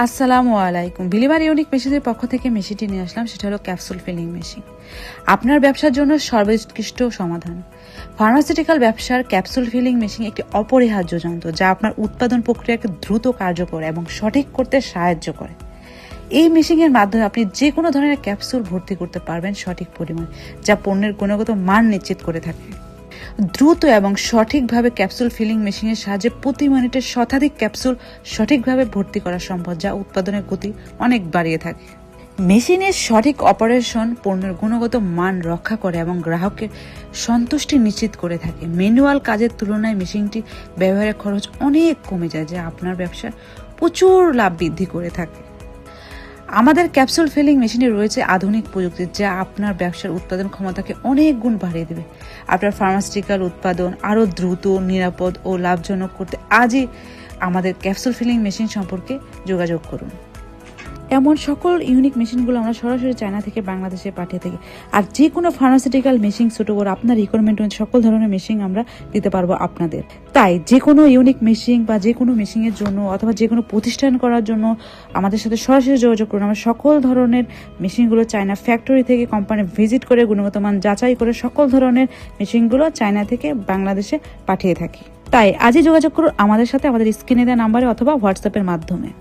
আসসালামু আলাইকুম। Believer unique মেশিনের পক্ষ থেকে মেশিনটি নিয়ে আসলাম, সেটা হলো ক্যাপসুল ফিলিং মেশিন। আপনার ব্যবসার জন্য সর্বোৎকৃষ্ট সমাধান। ফার্মাসিউটিক্যাল ব্যবসার ক্যাপসুল ফিলিং মেশিন একটি অপরিহার্য যন্ত্র, যা আপনার উৎপাদন প্রক্রিয়াকে দ্রুত কার্যকর এবং সঠিক করতে সাহায্য করে। এই মেশিনের মাধ্যমে আপনি যে কোনো ধরনের ক্যাপসুল ভর্তি করতে পারবেন সঠিক পরিমাণ, যা পণ্যের গুণগত মান নিশ্চিত করে থাকে। দ্রুত এবং সঠিকভাবে ক্যাপসুল ফিলিং মেশিনের সাহায্যে প্রতি মিনিটে শতাধিক ক্যাপসুল সঠিকভাবে ভর্তি করা সম্ভব, যা উৎপাদনের গতি অনেক বাড়িয়ে থাকে। মেশিনের সঠিক অপারেশন পণ্যের গুণগত মান রক্ষা করে এবং গ্রাহকের সন্তুষ্টি নিশ্চিত করে থাকে। ম্যানুয়াল কাজের তুলনায় মেশিনটি ব্যবহারের খরচ অনেক কমে যায়, যা আপনার ব্যবসার প্রচুর লাভ বৃদ্ধি করে থাকে। আমাদের ক্যাপসুল ফিলিং মেশিনে রয়েছে আধুনিক প্রযুক্তি, যা আপনার ব্যবসার উৎপাদন ক্ষমতাকে অনেক গুণ বাড়িয়ে দেবে। আপনার ফার্মাসিউটিক্যাল উৎপাদন আরও দ্রুত, নিরাপদ ও লাভজনক করতে আজই আমাদের ক্যাপসুল ফিলিং মেশিন সম্পর্কে যোগাযোগ করুন। এমন সকল ইউনিক মেশিনগুলো আমরা সরাসরি চায়না থেকে বাংলাদেশে পাঠিয়ে থাকি। আর যে কোনো ফার্মাসিউটিক্যাল মেশিন, ছোট বড় আপনার রিকোয়ারমেন্ট সকল ধরনের মেশিন আমরা দিতে পারবো আপনাদের। তাই যে কোনো ইউনিক মেশিন বা যে কোনো মেশিনের জন্য অথবা যে কোনো প্রতিষ্ঠান করার জন্য আমাদের সাথে সরাসরি যোগাযোগ করুন। আমরা সকল ধরনের মেশিনগুলো চায়না ফ্যাক্টরি থেকে কোম্পানি ভিজিট করে গুণগত মান যাচাই করে সকল ধরনের মেশিনগুলো চায়না থেকে বাংলাদেশে পাঠিয়ে থাকি। তাই আজই যোগাযোগ করুন আমাদের সাথে, আমাদের স্ক্রিনে দেওয়া নাম্বারে অথবা হোয়াটসঅ্যাপের মাধ্যমে।